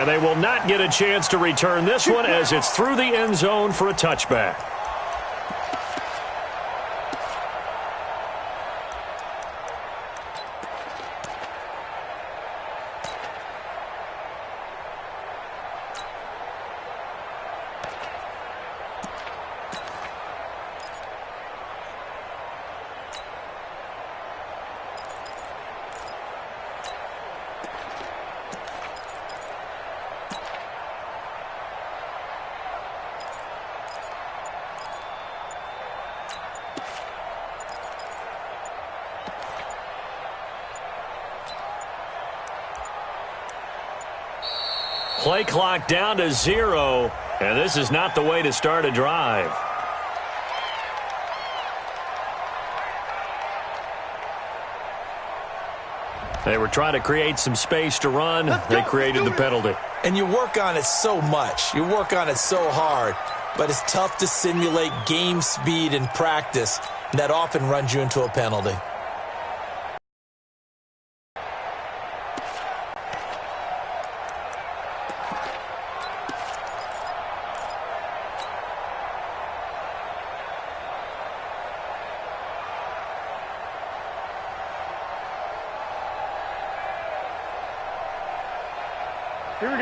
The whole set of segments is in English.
And they will not get a chance to return this one as it's through the end zone for a touchback. Play clock down to 0, and this is not the way to start a drive. They were trying to create some space to run. They created the penalty. And you work on it so much. You work on it so hard. But it's tough to simulate game speed in practice. That often runs you into a penalty.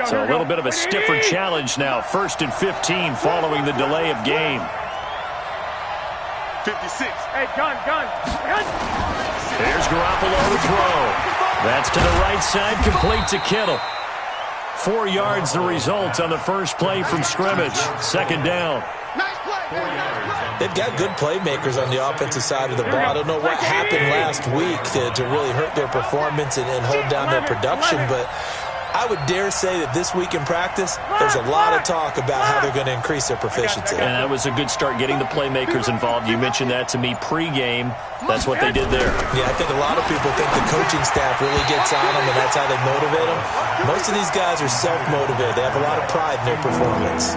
So a little bit of a stiffer challenge now. 1st and 15 following the delay of game. 56. Hey, gun. There's Garoppolo to throw. That's to the right side, complete to Kittle. 4 yards the result on the first play from scrimmage. 2nd down. They've got good playmakers on the offensive side of the ball. I don't know what happened last week to really hurt their performance and hold down their production, but I would dare say that this week in practice, there's a lot of talk about how they're going to increase their proficiency. And that was a good start getting the playmakers involved. You mentioned that to me pregame. That's what they did there. Yeah, I think a lot of people think the coaching staff really gets on them, and that's how they motivate them. Most of these guys are self-motivated. They have a lot of pride in their performance.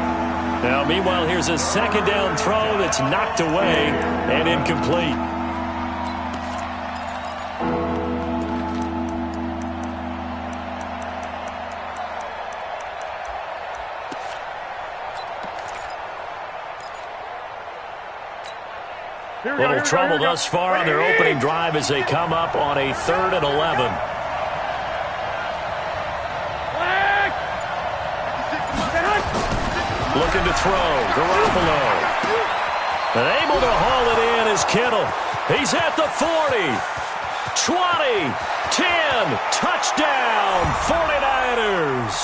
Now, meanwhile, here's a 2nd down throw that's knocked away and incomplete. Little trouble thus far on their opening drive as they come up on a 3rd and 11. Looking to throw. Garoppolo. And able to haul it in is Kittle. He's at the 40. 20. 10. Touchdown. 49ers.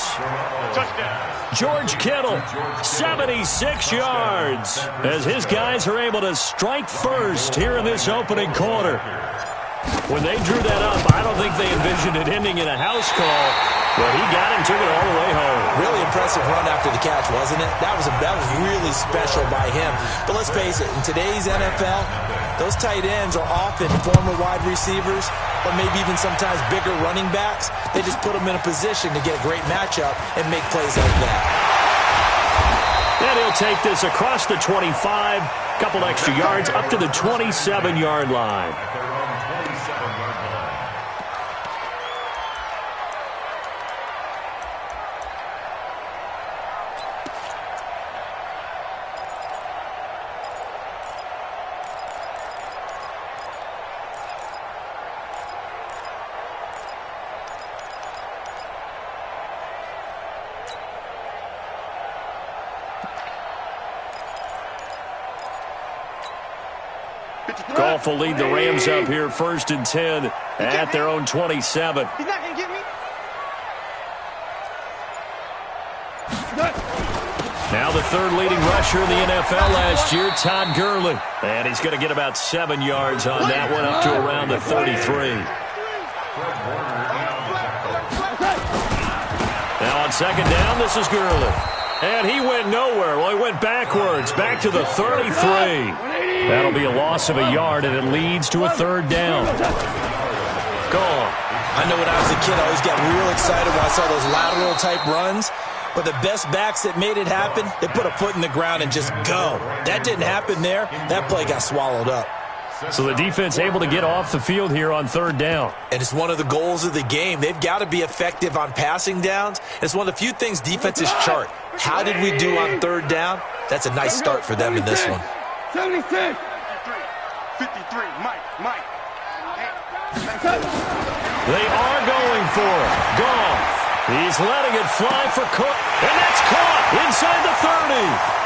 Touchdown. George Kittle, 76 yards, as his guys are able to strike first here in this opening quarter. When they drew that up, I don't think they envisioned it ending in a house call, but he got it and took it all the way home. Really impressive run after the catch, wasn't it? That was really special by him. But let's face it, in today's NFL, those tight ends are often former wide receivers or maybe even sometimes bigger running backs. They just put them in a position to get a great matchup and make plays like that. And he'll take this across the 25, couple extra yards up to the 27-yard line. Goff will lead the Rams up here 1st and 10 at their own 27. He's not going to get me. Now the 3rd leading rusher in the NFL last year, Todd Gurley. And he's going to get about 7 yards on that one, up to around the 33. Now on 2nd down, this is Gurley. And he went nowhere. Well, he went backwards, back to the 33. That'll be a loss of a yard, and it leads to a 3rd down. Gone. I know when I was a kid, I always got real excited when I saw those lateral-type runs. But the best backs that made it happen, they put a foot in the ground and just go. That didn't happen there. That play got swallowed up. So the defense able to get off the field here on third down. And it's one of the goals of the game. They've got to be effective on passing downs. It's one of the few things defenses chart. How did we do on third down? That's a nice start for them in this one. 76. 53. Mike. They are going for it. Goff. He's letting it fly for Cook. And that's caught inside the 30.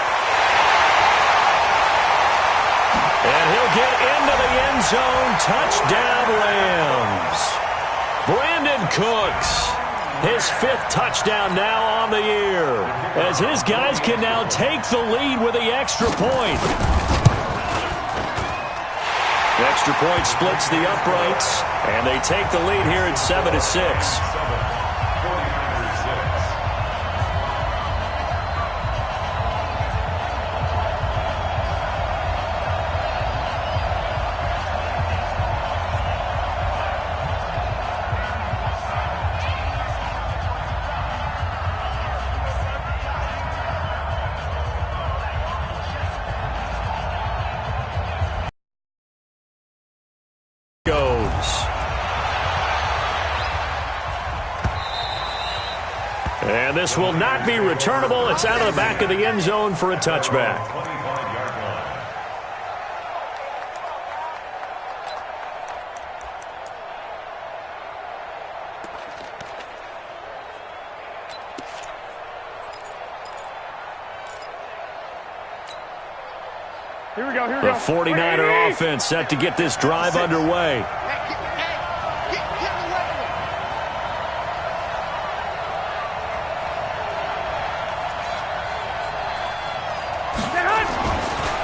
And he'll get into the end zone. Touchdown, Rams. Brandon Cooks. His 5th touchdown now on the year. As his guys can now take the lead with the extra point. The extra point splits the uprights. And they take the lead here at 7-6. And this will not be returnable. It's out of the back of the end zone for a touchback. Here we go. The 49er offense set to get this drive underway.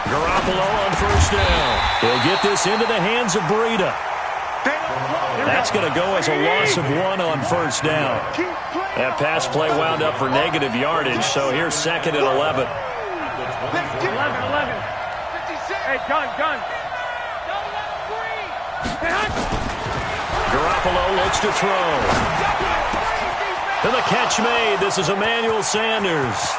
Garoppolo on first down. He'll get this into the hands of Breida. That's going to go as a loss of 1 on first down. That pass play wound up for negative yardage, so here's 2nd and 11. 11. Hey, gun. Garoppolo looks to throw. And the catch made. This is Emmanuel Sanders.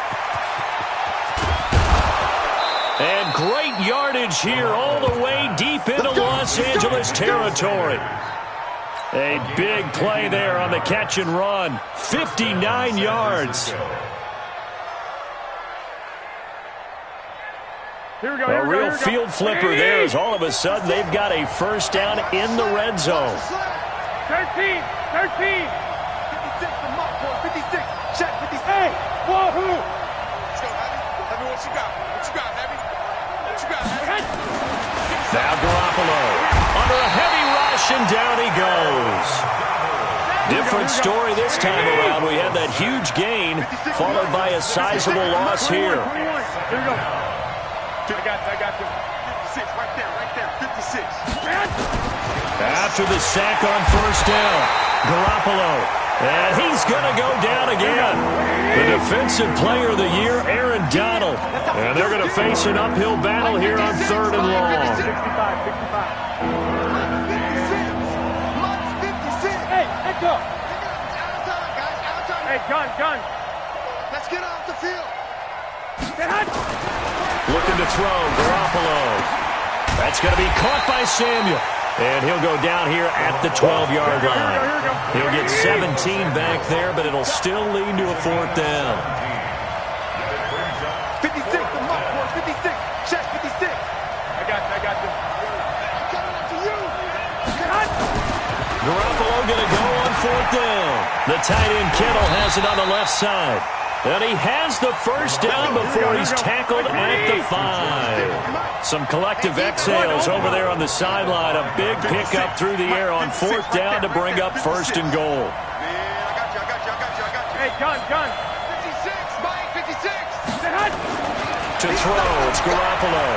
And great yardage here all the way deep into Los Angeles territory. A big play there on the catch and run. 59 yards. Here we go. A real field flipper there as all of a sudden they've got a first down in the red zone. 13. 56 for Mark. 56. Check 56. Hey, wahoo. Let's go, Heavy. What you got? Heavy? Now Garoppolo under a heavy rush, and down he goes. Different story this time around. We had that huge gain followed by a sizable loss here. Here we go. I got you. 56, right there. 56. After the sack on first down, Garoppolo. And he's going to go down again. The defensive player of the year, Aaron Donald. And they're going to face an uphill battle here on 3rd and long. 65. Hey, let's go. Hey, gun. Let's get off the field. Looking to throw, Garoppolo. That's going to be caught by Samuel. And he'll go down here at the 12-yard line. He'll get 17 back there, but it'll still lead to a 4th down. 56, the mark, 56. Check 56. I got you. Coming up to you. Garoppolo going to go on 4th down. The tight end Kittle has it on the left side. And he has the first down before he's tackled at the 5. Some collective exhales over there on the sideline. A big pickup through the air on 4th down to bring up 1st and goal. I got you. Hey, gun. 56, Mike, 56. To throw, it's Garoppolo.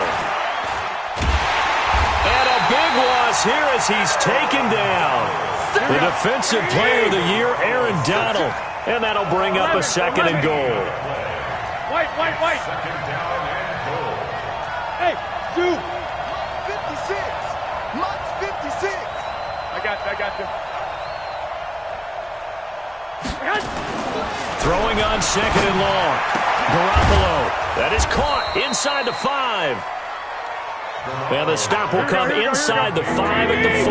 And a big loss here as he's taken down. The defensive player of the year, Aaron Donald. And that'll bring up a 2nd and goal. White. Hey, dude. 56. Mutt's 56. I got you. Throwing on 2nd and long. Garoppolo. That is caught inside the 5. And the stop will come inside the 5 at the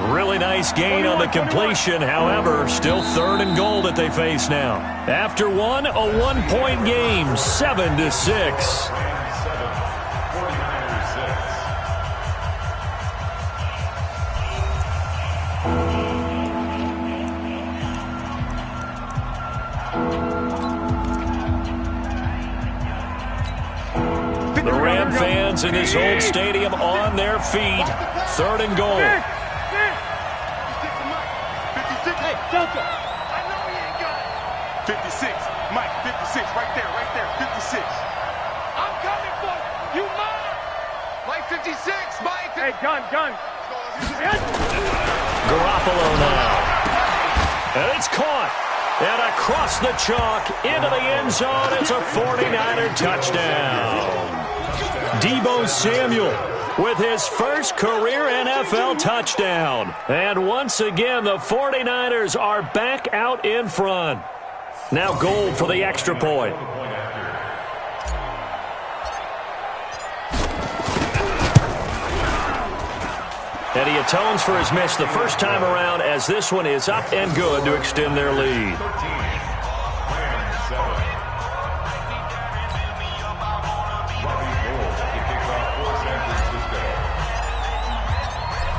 4. Really nice gain on the completion. However, still 3rd and goal that they face now. After one, a 1-point game, 7-6. The Ram fans in this old stadium on their feet. 3rd and goal. 56, hey, Delta. I know he ain't got it. 56, Mike, 56, right there, 56. I'm coming for you. You mine. Mike, 56, Mike. Hey, gun. Garoppolo now. And it's caught. And across the chalk into the end zone. It's a 49er touchdown. Deebo Samuel with his first career NFL touchdown. And once again, the 49ers are back out in front. Now Gold for the extra point. And he atones for his miss the first time around, as this one is up and good to extend their lead.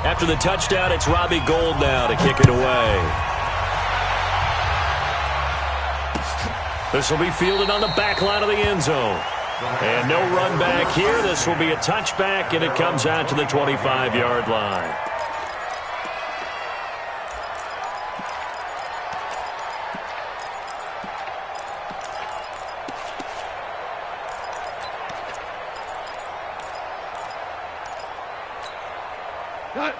After the touchdown, it's Robbie Gould now to kick it away. This will be fielded on the back line of the end zone. And no run back here. This will be a touchback, and it comes out to the 25-yard line.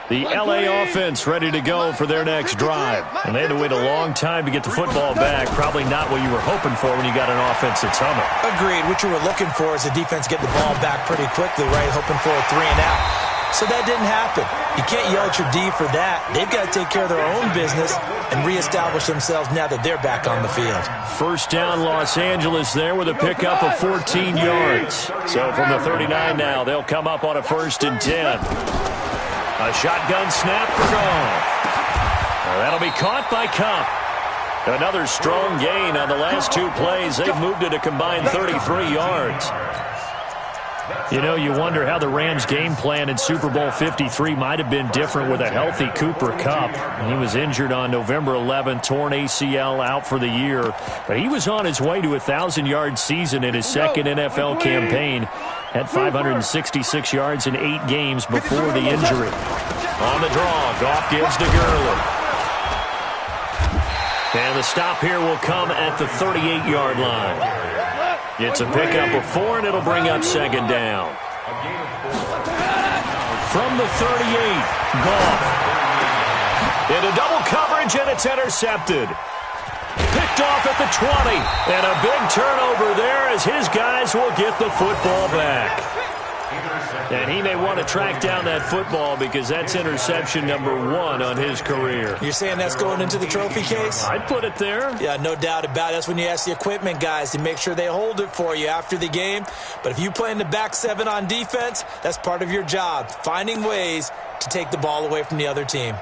The LA offense ready to go for their next drive. And they had to wait a long time to get the football back. Probably not what you were hoping for when you got an offense that's humming. Agreed. What you were looking for is the defense getting the ball back pretty quickly, right? Hoping for a 3 and out. So that didn't happen. You can't yell at your D for that. They've got to take care of their own business and reestablish themselves now that they're back on the field. First down, Los Angeles there with a pickup of 14 yards. So from the 39 now, they'll come up on a 1st and 10. A shotgun snap for Goff. That'll be caught by Cup. Another strong gain on the last 2 plays. They've moved it a combined 33 yards. You know, you wonder how the Rams' game plan in Super Bowl 53 might have been different with a healthy Cooper Kupp. He was injured on November 11th, torn ACL, out for the year. But he was on his way to a 1,000-yard season in his second NFL campaign. Had 566 yards in 8 games before the injury. On the draw, Goff gives to Gurley. And the stop here will come at the 38-yard line. It's a pickup of 4, and it'll bring up 2nd down. From the 38, Goff. Into double coverage, and it's intercepted. Picked off at the 20, and a big turnover there as his guys will get the football back. And he may want to track down that football because that's interception number 1 on his career. You're saying that's going into the trophy case? I'd put it there. Yeah, no doubt about it. That's when you ask the equipment guys to make sure they hold it for you after the game. But if you play in the back 7 on defense, that's part of your job, finding ways to take the ball away from the other team.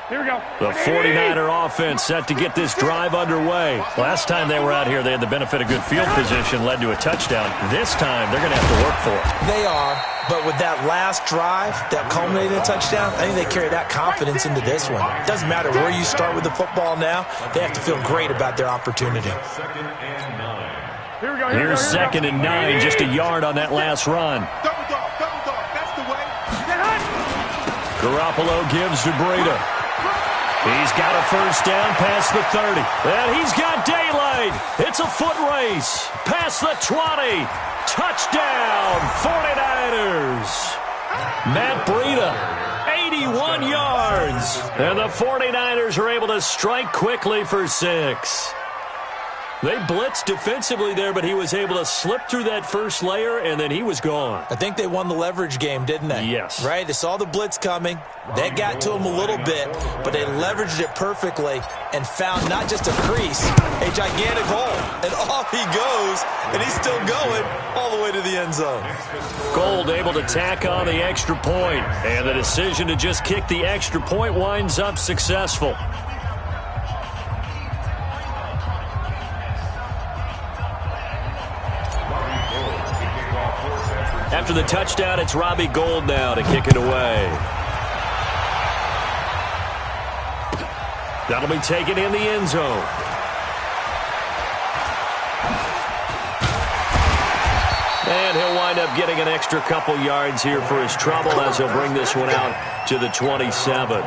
Here we go. The 49er offense set to get this drive underway. Last time they were out here, they had the benefit of good field position, led to a touchdown. This time, they're going to have to work for it. They are, but with that last drive, that culminated in a touchdown, I think they carry that confidence into this one. It doesn't matter where you start with the football now. They have to feel great about their opportunity. Here we go. Here's 2nd and 9, just a yard on that last run. Double dog. That's the way. Garoppolo gives to Breida. He's got a first down past the 30. And he's got daylight. It's a foot race. Past the 20. Touchdown, 49ers. Matt Breida, 81 yards. And the 49ers are able to strike quickly for 6. They blitzed defensively there, but he was able to slip through that first layer, and then he was gone. I think they won the leverage game, didn't they? Yes. Right? They saw the blitz coming. That got to him a little bit, but they leveraged it perfectly and found not just a crease, a gigantic hole. And off he goes, and he's still going all the way to the end zone. Gold able to tack on the extra point, and the decision to just kick the extra point winds up successful. After the touchdown, it's Robbie Gould now to kick it away. That'll be taken in the end zone. And he'll wind up getting an extra couple yards here for his trouble as he'll bring this one out to the 27.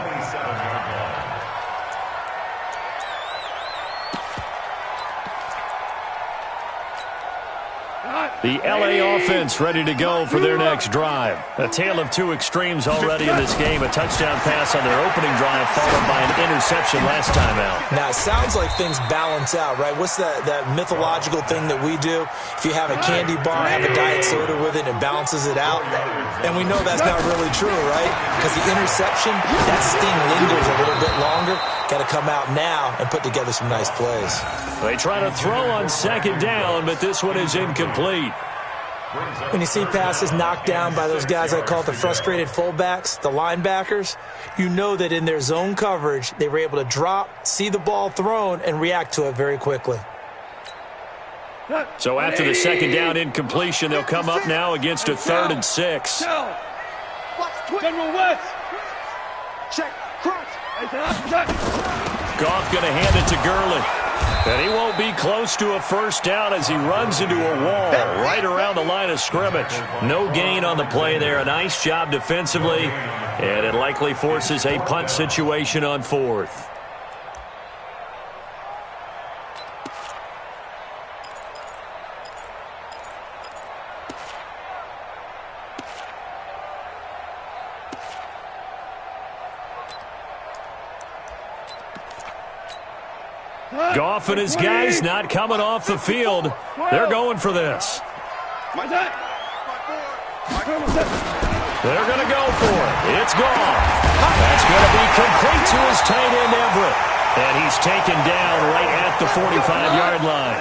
The LA offense ready to go for their next drive. A tale of two extremes already in this game. A touchdown pass on their opening drive followed by an interception last time out. Now, it sounds like things balance out, right? What's that mythological thing that we do? If you have a candy bar, have a diet soda with it, it balances it out. And we know that's not really true, right? Because the interception, that sting lingers a little bit longer. Got to come out now and put together some nice plays. They try to throw on second down, but this one is incomplete. When you see passes knocked down by those guys I call the frustrated fullbacks, the linebackers, you know that in their zone coverage, they were able to drop, see the ball thrown, and react to it very quickly. So after the second down incompletion, they'll come up now against a 3rd and 6. General West. Check. Cross. Goff going to hand it to Gurley. And he won't be close to a first down as he runs into a wall right around the line of scrimmage. No gain on the play there. A nice job defensively. And it likely forces a punt situation on 4th. Goff and his guys not coming off the field. They're going for this. They're going to go for it. It's Goff. That's going to be complete to his tight end, Everett. And he's taken down right at the 45-yard line.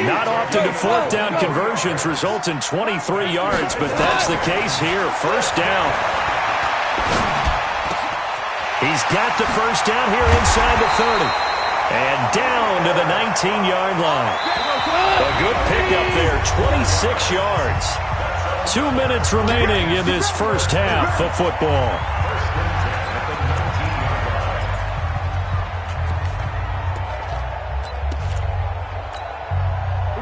Not often do 4th down conversions result in 23 yards, but that's the case here. First down. He's got the first down here inside the 30. And down to the 19-yard line. A good pickup there, 26 yards. 2 minutes remaining in this first half of football.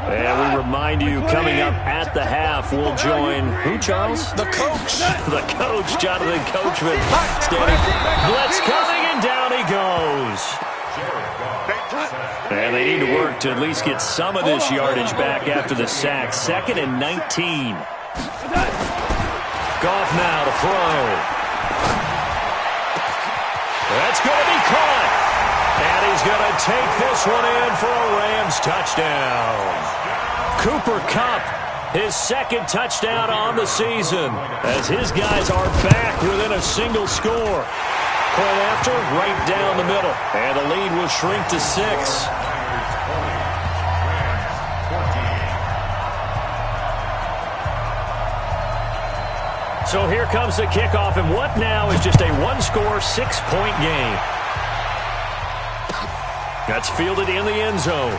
And we remind you, coming up at the half, we'll join, who, Charles? The coach. The coach, Jonathan Coachman. Standing. Blitz coming, and down he goes. And they need to work to at least get some of this yardage back after the sack. 2nd and 19. Goff now to throw. That's going to be caught. And he's going to take this one in for a Rams touchdown. Cooper Kupp, his 2nd touchdown on the season, as his guys are back within a single score. Point after, right down the middle. And the lead will shrink to 6. So here comes the kickoff, and what now is just a one-score, 6-point game. That's fielded in the end zone.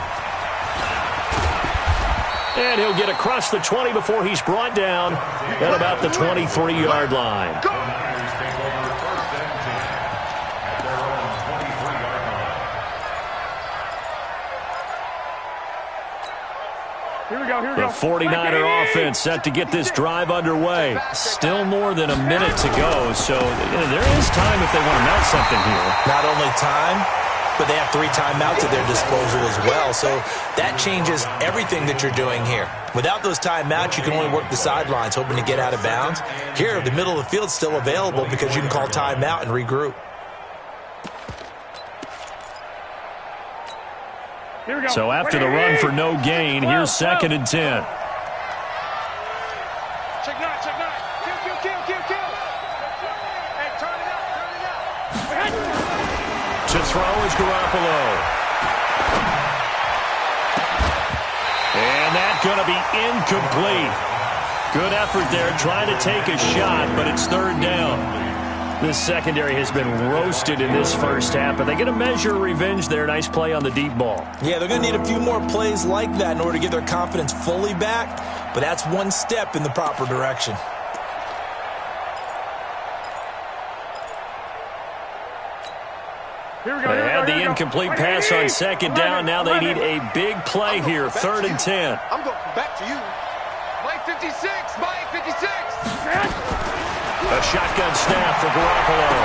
And he'll get across the 20 before he's brought down at about the 23-yard line. The 49er offense set to get this drive underway. Still more than a minute to go, so there is time if they want to mount something here. Not only time, but they have 3 timeouts at their disposal as well, so that changes everything that you're doing here. Without those timeouts, you can only work the sidelines, hoping to get out of bounds. Here, the middle of the field's still available because you can call timeout and regroup. So after the run for no gain, here's 2nd and 10. Check 9, check 9. Kill. Hey, turn it up. To throw is Garoppolo. And that's going to be incomplete. Good effort there, trying to take a shot, but it's 3rd down. This secondary has been roasted in this first half, but they get a measure of revenge there. Nice play on the deep ball. Yeah, they're going to need a few more plays like that in order to get their confidence fully back, but that's one step in the proper direction. They had the incomplete pass on 2nd down. Now they need a big play here, 3rd and 10. I'm going back to you. Mike 56, Mike 56. A shotgun snap for Garoppolo.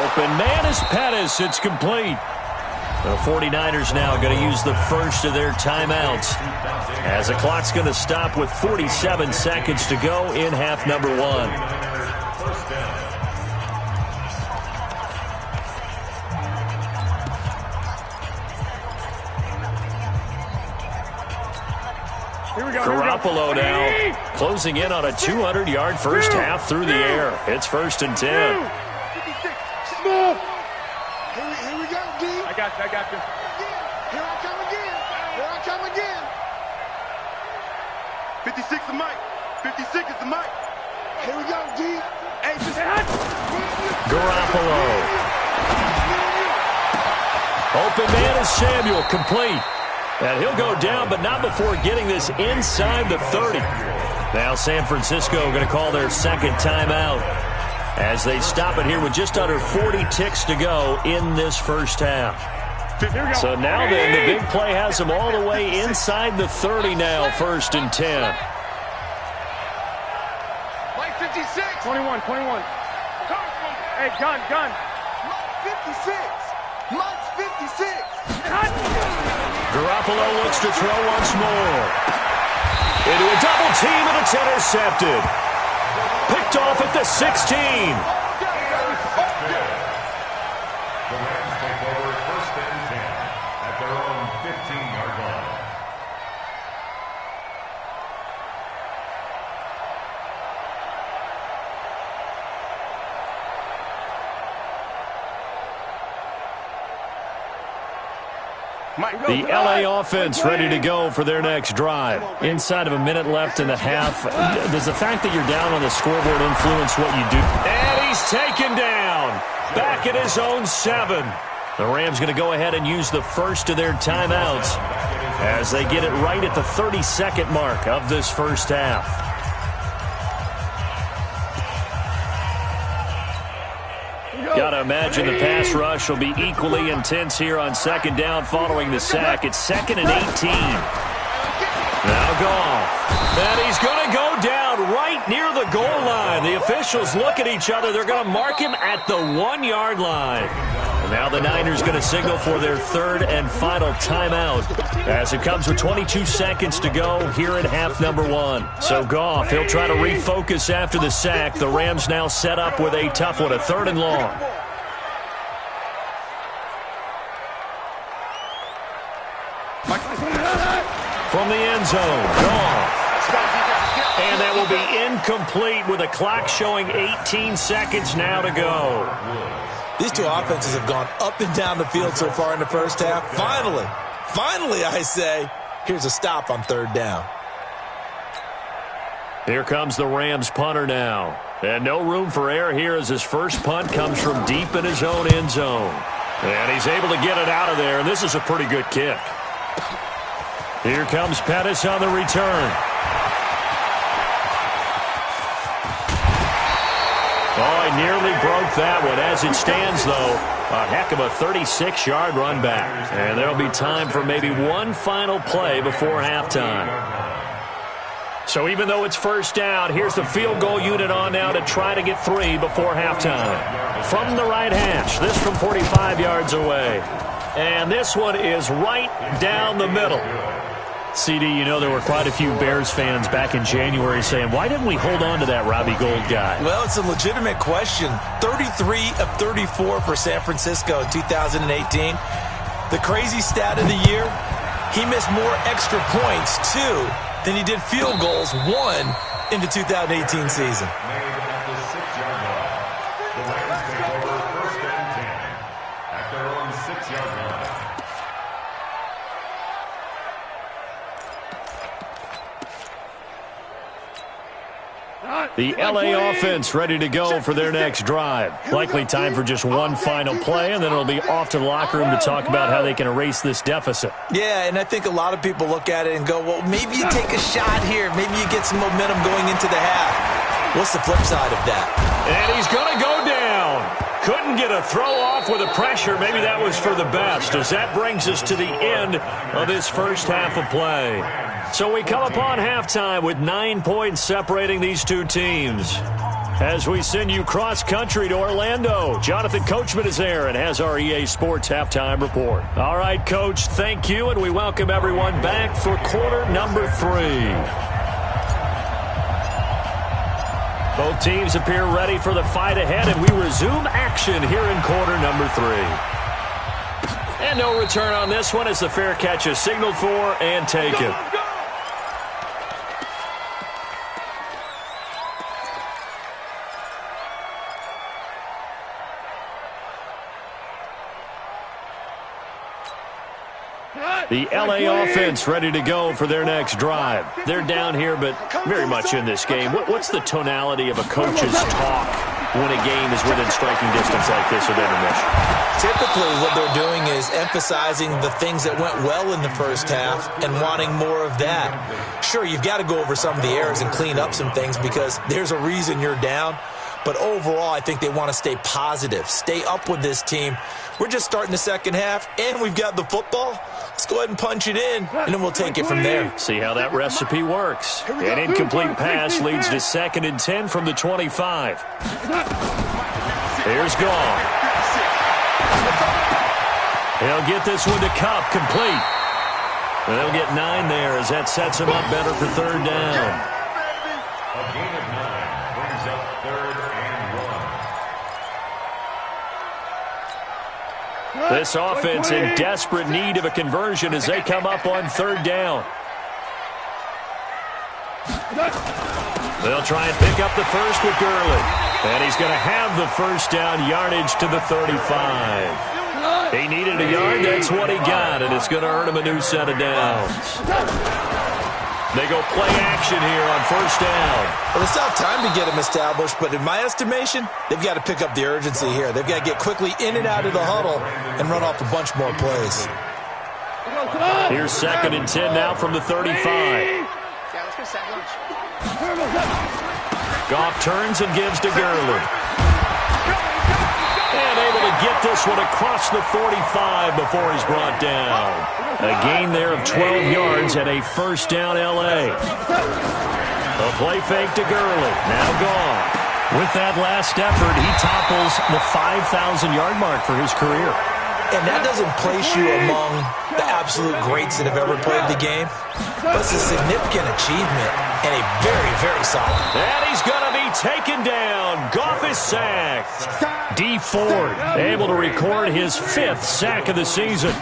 Open man is Pettis. It's complete. The 49ers now going to use the first of their timeouts, as the clock's going to stop with 47 seconds to go in half number 1. Garoppolo now closing in on a 200-yard first half through the air. It's 1st and 10. 56. Here we go, D. I got you. Here I come again. 56 is Mike. 56 is the Mike. Here we go, D. Hey, Garoppolo. Open man is Samuel, complete. And he'll go down, but not before getting this inside the 30. Now San Francisco going to call their 2nd timeout as they stop it here with just under 40 ticks to go in this first half. So now then, the big play has them all the way inside the 30 now, 1st and 10. Mike 56. 21. Hey, gun. Mike 56. Mike's 56. Garoppolo looks to throw once more. Into a double team, and it's intercepted. Picked off at the 16. The Rams take over 1st and 10 at their own 15-yard line. The LA offense ready to go for their next drive. Inside of a minute left in the half. Does the fact that you're down on the scoreboard influence what you do? And he's taken down. Back at his own 7. The Rams going to go ahead and use the first of their timeouts as they get it right at the 30-second mark of this first half. Got to imagine the pass rush will be equally intense here on 2nd down following the sack. It's 2nd and 18. Now Goff. And he's going to go down right near the goal line. The officials look at each other. They're going to mark him at the 1-yard line. And now the Niners going to signal for their 3rd and final timeout as it comes with 22 seconds to go here in half number 1. So Goff, he'll try to refocus after the sack. The Rams now set up with a tough one, a 3rd and long. From the end zone, Goff. And that will be incomplete with the clock showing 18 seconds now to go. These two offenses have gone up and down the field so far in the first half. Finally, I say, here's a stop on 3rd down. Here comes the Rams punter now. And no room for error here as his first punt comes from deep in his own end zone. And he's able to get it out of there, and this is a pretty good kick. Here comes Pettis on the return. Oh, he nearly broke that one. As it stands, though, a heck of a 36-yard run back. And there'll be time for maybe one final play before halftime. So even though it's 1st down, here's the field goal unit on now to try to get 3 before halftime. From the right hash, this from 45 yards away. And this one is right down the middle. CD, you know there were quite a few Bears fans back in January saying, why didn't we hold on to that Robbie Gould guy? Well, it's a legitimate question. 33 of 34 for San Francisco in 2018. The crazy stat of the year, he missed more extra points, 2, than he did field goals, 1, in the 2018 season. Made at the 6-yard line. The Rams take over 1st and 10 at their own 6-yard line. The LA offense ready to go for their next drive. Likely time for just one final play, and then it'll be off to the locker room to talk about how they can erase this deficit. Yeah, and I think a lot of people look at it and go, well, maybe you take a shot here. Maybe you get some momentum going into the half. What's the flip side of that? And he's going to go down. Couldn't get a throw off with the pressure. Maybe that was for the best, as that brings us to the end of this first half of play. So we come upon halftime with 9 points separating these two teams. As we send you cross-country to Orlando, Jonathan Coachman is there and has our EA Sports halftime report. All right, Coach, thank you, and we welcome everyone back for quarter number 3. Both teams appear ready for the fight ahead, and we resume action here in quarter number 3. And no return on this one as the fair catch is signaled for and taken. The LA offense ready to go for their next drive. They're down here, but very much in this game. What's the tonality of a coach's talk when a game is within striking distance like this with intermission? Typically, what they're doing is emphasizing the things that went well in the first half and wanting more of that. Sure, you've got to go over some of the errors and clean up some things because there's a reason you're down. But overall, I think they want to stay positive, stay up with this team. We're just starting the second half, and we've got the football. Let's go ahead and punch it in, and then we'll take it from there. See how that recipe works. An incomplete pass leads to 2nd and 10 from the 25. Here's Gall. He'll get this one to Cup, complete. They'll get 9 there as that sets him up better for 3rd down. A gain of 9 brings up 3rd and 1. This offense in desperate need of a conversion as they come up on 3rd down. They'll try and pick up the first with Gurley. And he's going to have the first down yardage to the 35. He needed a yard, that's what he got, and it's going to earn him a new set of downs. They go play action here on 1st down. Well, it's not time to get him established, but in my estimation, they've got to pick up the urgency here. They've got to get quickly in and out of the huddle and run off a bunch more plays. Here's 2nd and 10 now from the 35. Goff turns and gives to Gurley. And able to get this one across the 45 before he's brought down. A gain there of 12 yards and a 1st down L.A. A play fake to Gurley. Now Goff. With that last effort, he topples the 5,000-yard mark for his career. And that doesn't place you among the absolute greats that have ever played the game. But it's a significant achievement and a very, very solid. And he's going to be taken down. Goff is sacked. D. Ford able to record his 5th sack of the season.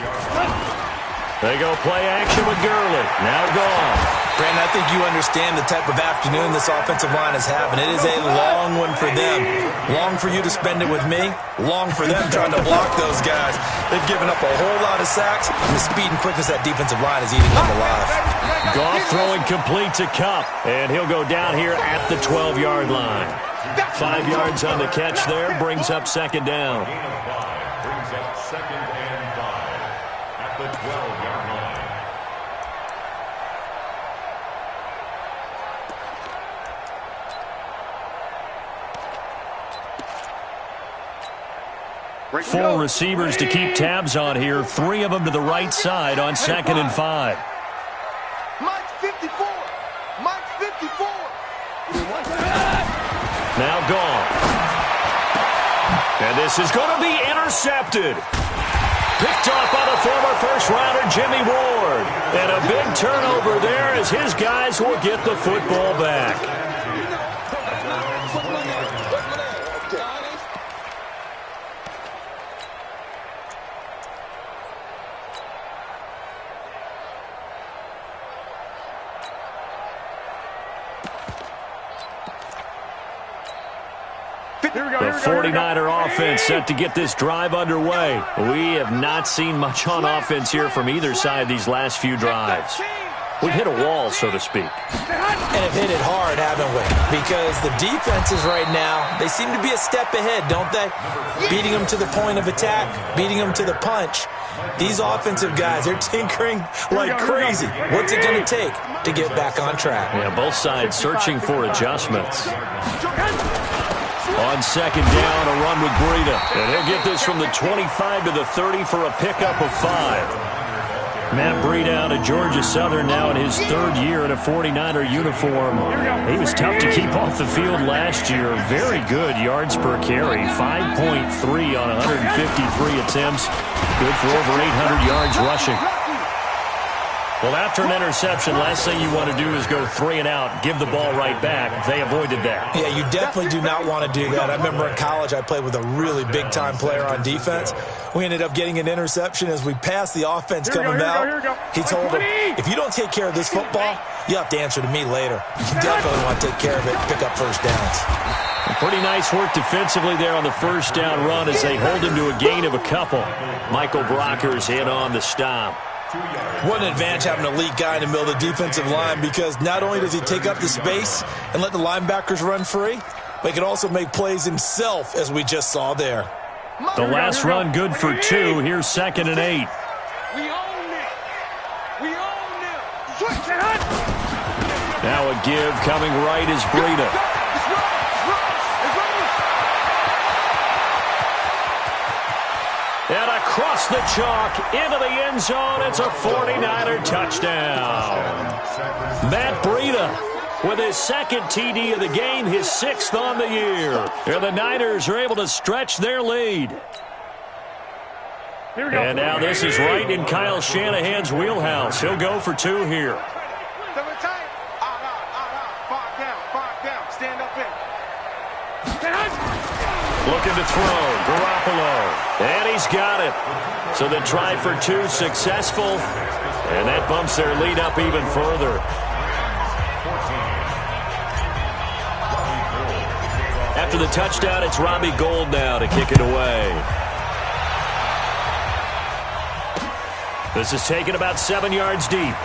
They go play action with Gurley. Now Goff. Brandon, I think you understand the type of afternoon this offensive line is having. It is a long one for them. Long for you to spend it with me. Long for them trying to block those guys. They've given up a whole lot of sacks, and the speed and quickness that defensive line is eating them alive. Goff throwing complete to Cup, and he'll go down here at the 12-yard line. 5 yards on the catch there, brings up 2nd down. Gain of 5 brings up 2nd and 5 at the 12-yard line. Four receivers to keep tabs on here. 3 of them to the right side on 2nd and 5. Mike 54. Mike 54. Now Goff. And this is going to be intercepted. Picked off by the former first-rounder Jimmy Ward. And a big turnover there as his guys will get the football back. The 49er offense set to get this drive underway. We have not seen much on offense here from either side these last few drives. We've hit a wall, so to speak. And have hit it hard, haven't we? Because the defenses right now, they seem to be a step ahead, don't they? Beating them to the point of attack, beating them to the punch. These offensive guys, they're tinkering like crazy. What's it going to take to get back on track? Yeah, both sides searching for adjustments. On second down, a run with Breida. And he'll get this from the 25 to the 30 for a pickup of 5. Matt Breida out of Georgia Southern now in his third year in a 49er uniform. He was tough to keep off the field last year. Very good yards per carry, 5.3 on 153 attempts. Good for over 800 yards rushing. Well, after an interception, last thing you want to do is go 3 and out, give the ball right back. They avoided that. Yeah, you definitely do not want to do that. I remember in college I played with a really big-time player on defense. We ended up getting an interception as we passed the offense coming out. He told him, if you don't take care of this football, you have to answer to me later. You definitely want to take care of it and pick up first downs. Pretty nice work defensively there on the first down run as they hold him to a gain of a couple. Michael Brocker's in on the stop. What an advantage having an elite guy in the middle of the defensive line, because not only does he take up the space and let the linebackers run free, but he can also make plays himself, as we just saw there. The last run good for 2. Here's 2nd and 8. We own it. We own it. Now a give coming right is Breida. And across the chalk into the end zone, it's a 49er touchdown. Matt Breida with his second TD of the game, his 6th on the year. And the Niners are able to stretch their lead. And now this is right in Kyle Shanahan's wheelhouse. He'll go for 2 here. Looking to throw, Garoppolo, and he's got it. So the try for 2 successful, and that bumps their lead up even further. After the touchdown, it's Robbie Gould now to kick it away. This is taken about 7 yards deep.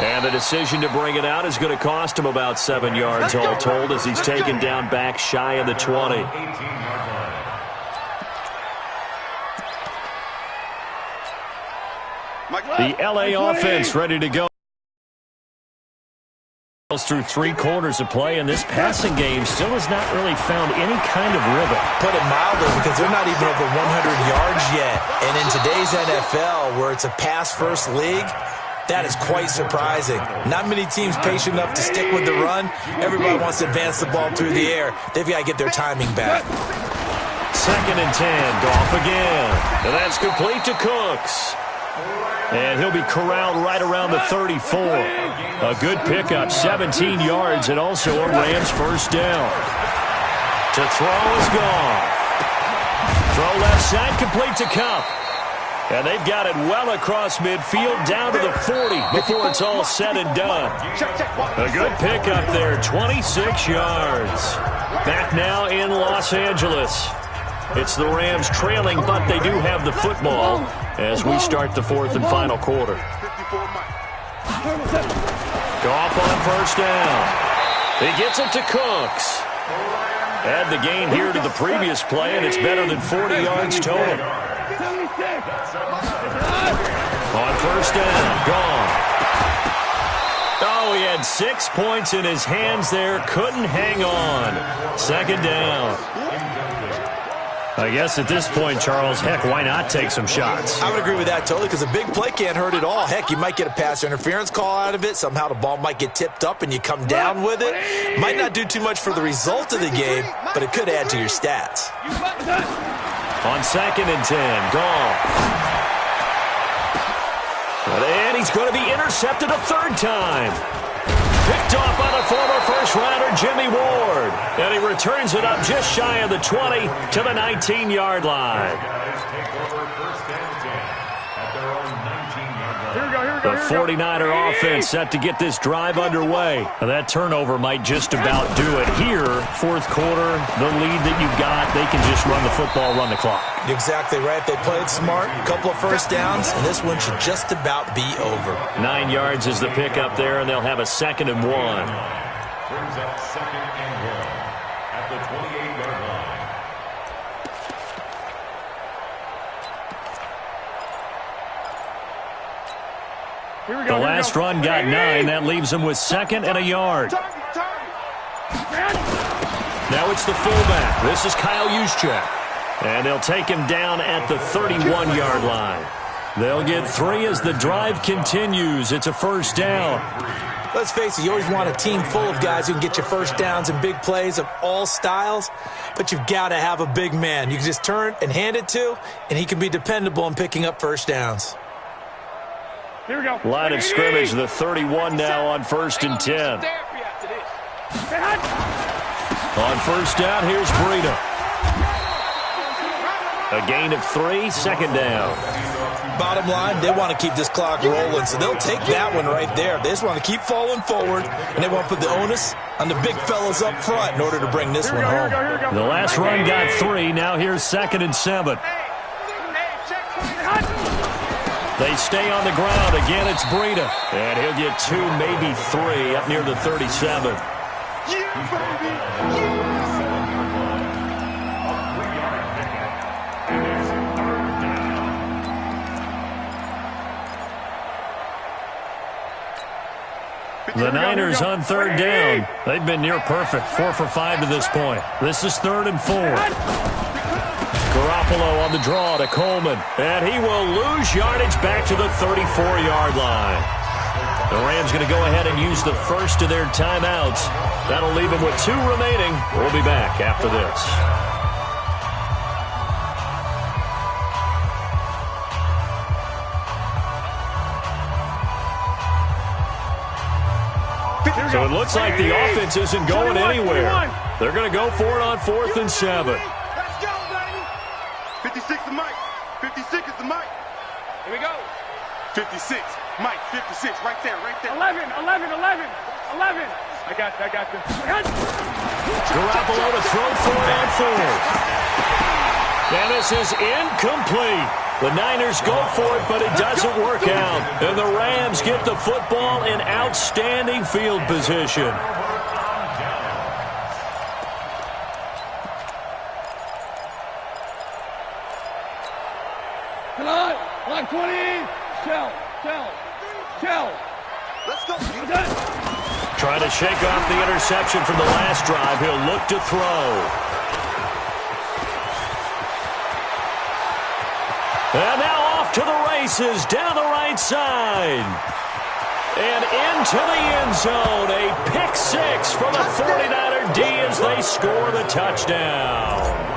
And the decision to bring it out is going to cost him about 7 yards all told, as he's taken down back shy of the 20. The LA offense ready to go. Through 3 quarters of play, and this passing game still has not really found any kind of rhythm. Put it mildly, because they're not even over 100 yards yet. And in today's NFL, where it's a pass-first league, that is quite surprising. Not many teams patient enough to stick with the run. Everybody wants to advance the ball through the air. They've got to get their timing back. 2nd and 10, Goff again. And that's complete to Cooks. And he'll be corralled right around the 34. A good pickup, 17 yards, and also a Rams first down. To throw is Goff. Throw left side, complete to Kupp. And they've got it well across midfield, down to the 40 before it's all said and done. A good pickup there, 26 yards. Back now in Los Angeles. It's the Rams trailing, but they do have the football as we start the 4th and final quarter. Goff on first down. He gets it to Cooks. Add the gain here to the previous play, and it's better than 40 yards total. On first down, gone. Oh, he had 6 points in his hands there. Couldn't hang on. 2nd down. I guess at this point, Charles, heck, why not take some shots? I would agree with that totally, because a big play can't hurt at all. Heck, you might get a pass interference call out of it. Somehow the ball might get tipped up and you come down with it. Might not do too much for the result of the game, but it could add to your stats. On 2nd and 10, Goff. And he's going to be intercepted a 3rd time. Picked off by the former first-rounder Jimmy Ward. And he returns it up just shy of the 20 to the 19-yard line. Here we go, here we go. The 49er offense set to get this drive underway. And that turnover might just about do it here. Fourth quarter, the lead that you've got, they can just run the football, run the clock. Exactly right. They played smart, a couple of first downs, and this one should just about be over. 9 yards is the pickup there, and they'll have a 2nd and 1. Brings up 2nd and 1 at the 28-yard line. The last run got 9. That leaves them with 2nd and a yard. Now it's the fullback. This is Kyle Juszczyk. And they'll take him down at the 31-yard line. They'll get 3 as the drive continues. It's a first down. Let's face it, you always want a team full of guys who can get you first downs and big plays of all styles, but you've got to have a big man you can just turn and hand it to, and he can be dependable in picking up first downs. Here we go. Line of scrimmage, the 31 now on 1st and 10. On first down, here's Breida. A gain of 3, 2nd down. Bottom line, they want to keep this clock rolling, so they'll take that one right there. They just want to keep falling forward, and they want to put the onus on the big fellas up front in order to bring this one home. The last run got 3. Now here's 2nd and 7. They stay on the ground. Again, it's Breida. And he'll get 2, maybe 3 up near the 37. The Niners on 3rd down. They've been near perfect. 4 for 5 to this point. This is 3rd and 4. Garoppolo on the draw to Coleman. And he will lose yardage back to the 34-yard line. The Rams going to go ahead and use the first of their timeouts. That'll leave them with 2 remaining. We'll be back after this. So it looks like the offense isn't going anywhere. They're going to go for it on 4th and 7. Let's go, baby. 56 is Mike. 56 is the Mike. Here we go. 56. Mike, 56. Right there, right there. 11. I got this. Garoppolo to throw for it on 4th. And this is incomplete. The Niners go for it, but it doesn't work out. And the Rams get the football in outstanding field position. Come on. Line 20. Tell. Let's go. Trying to shake off the interception from the last drive. He'll look to throw. And now off to the races down the right side. And into the end zone. A pick 6 for the 49er D as they score the touchdown.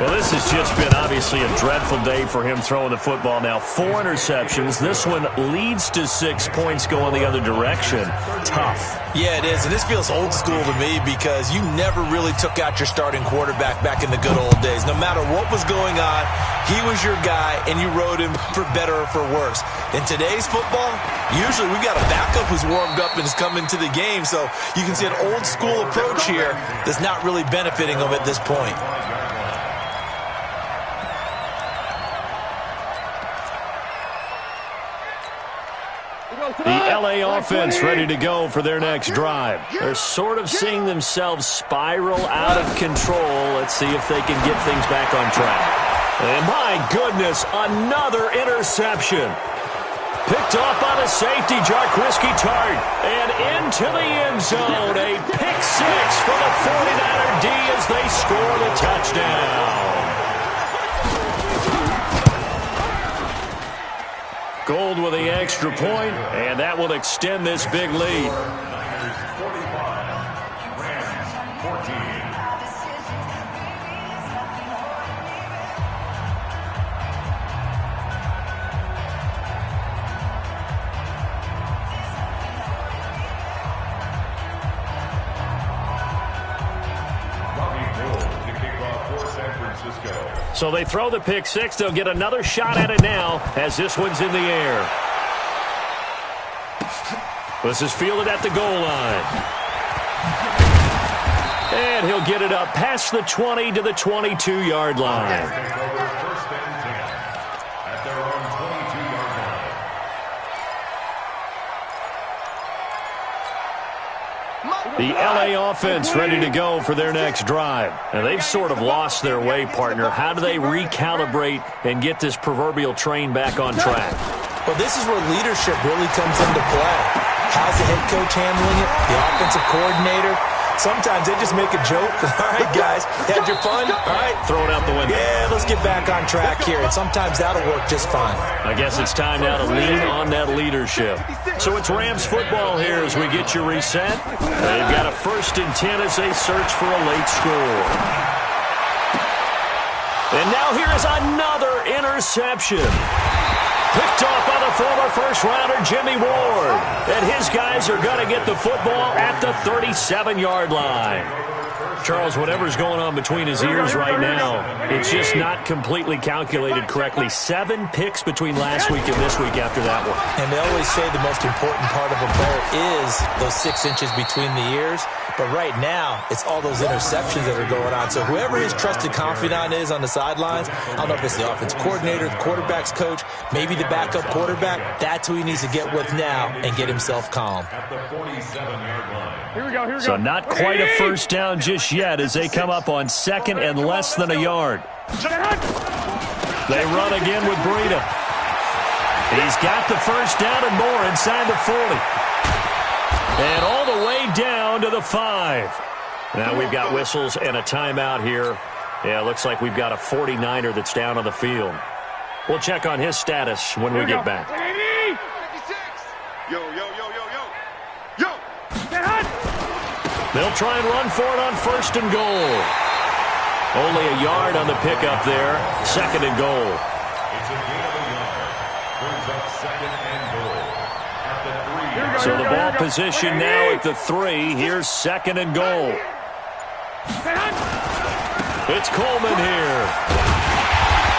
Well, this has just been obviously a dreadful day for him throwing the football. Now 4 interceptions. This one leads to 6 points going the other direction. Tough. Yeah, it is, and this feels old school to me because you never really took out your starting quarterback back in the good old days. No matter what was going on, he was your guy, and you rode him for better or for worse. In today's football, usually we've got a backup who's warmed up and has come into the game, so you can see an old school approach here that's not really benefiting him at this point. The LA offense ready to go for their next drive. They're sort of seeing themselves spiral out of control. Let's see if they can get things back on track. And my goodness, another interception. Picked off by the safety, Jarquiski Tart. And into the end zone, a pick 6 for the 49er D as they score the touchdown. Gold with the extra point, and that will extend this big lead. Robbie Gould to kick off for San Francisco. Francisco. So they throw the pick six. They'll get another shot at it now as this one's in the air. This is fielded at the goal line. And he'll get it up past the 20 to the 22-yard line. First and 10 at their own 22-yard line. The LA offense ready to go for their next drive. And they've sort of lost their way, partner. How do they recalibrate and get this proverbial train back on track? Well, this is where leadership really comes into play. How's the head coach handling it? The offensive coordinator? Sometimes they just make a joke. All right, guys, had your fun? All right. Throw it out the window. Yeah, let's get back on track here. And sometimes that'll work just fine. I guess it's time now to lean on that leadership. So it's Rams football here as we get you reset. They've got a 1st and 10 as they search for a late score. And now here is another interception. Picked off by the former first-rounder Jimmy Ward. And his guys are going to get the football at the 37-yard line. Charles, whatever's going on between his ears right now, it's just not completely calculated correctly. 7 picks between last week and this week after that one. And they always say the most important part of a player is those 6 inches between the ears. But right now, it's all those interceptions that are going on. So whoever his trusted confidant is on the sidelines, I don't know if it's the offense coordinator, the quarterback's coach, maybe the backup quarterback, that's who he needs to get with now and get himself calm. At the 47-yard line. Here we go. So not quite a first down just yet as they come up on 2nd and less than a yard. They run again with Breida. He's got the first down and more inside the 40. And all the way down to the 5. Now we've got whistles and a timeout here. Yeah, it looks like we've got a 49er that's down on the field. We'll check on his status when we get back. 56. Yo. They'll try and run for it on 1st and goal. Only a yard on the pickup there. 2nd and goal. It's a gain of a yard. Brings up 2nd and goal. At the 3. So the ball position now at the 3. Here's 2nd and goal. It's Coleman here.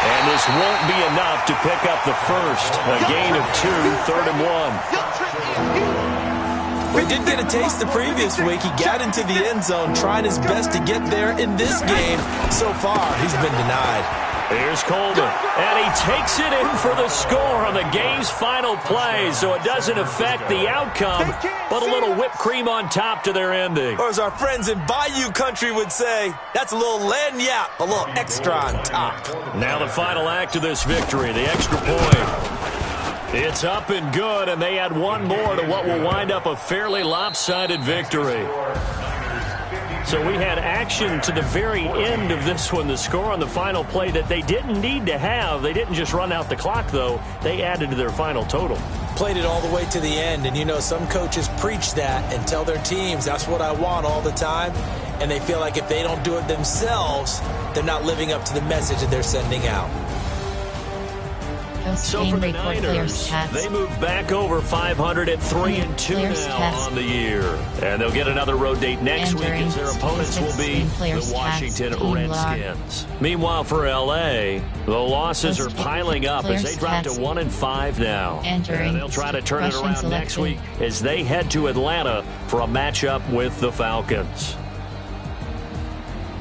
And this won't be enough to pick up the first. A gain of 2, 3rd and 1. We did get a taste the previous week. He got into the end zone, trying his best to get there in this game. So far, he's been denied. Here's Coleman, and he takes it in for the score on the game's final play, so it doesn't affect the outcome, but a little whipped cream on top to their ending. Or as our friends in Bayou Country would say, that's a little lagniappe, a little extra on top. Now the final act of this victory, the extra point. It's up and good, and they add one more to what will wind up a fairly lopsided victory. So we had action to the very end of this one, the score on the final play that they didn't need to have. They didn't just run out the clock, though. They added to their final total. Played it all the way to the end, and you know some coaches preach that and tell their teams that's what I want all the time, and they feel like if they don't do it themselves, they're not living up to the message that they're sending out. So for the Niners, they move back over 500 at 3-2 now on the year. And they'll get another road date next week as their opponents will be the Washington Redskins. Meanwhile, for L.A., the losses are piling up as they drop to 1-5 now. And they'll try to turn it around next week as they head to Atlanta for a matchup with the Falcons.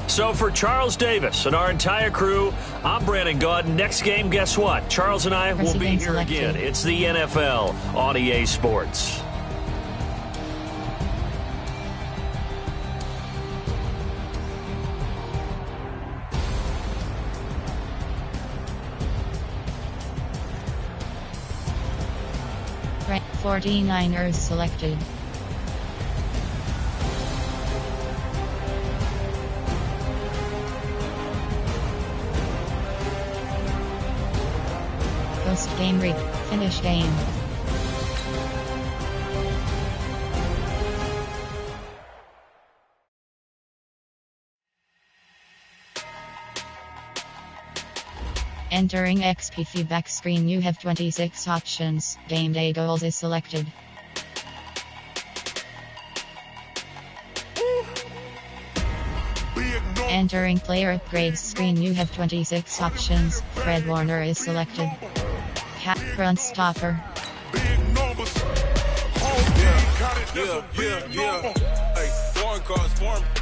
So for Charles Davis and our entire crew, I'm Brandon Gaudin. Next game, guess what? Charles and I will be here again. It's the NFL on EA Sports. Right, 49ers selected. Post game read. Finish game. Entering XP feedback screen, you have 26 options. Game day goals is selected. Be Entering player upgrades screen, you have 26 options. Fred Warner is selected. Cat front stopper. Yeah. Hey, foreign cars, foreign.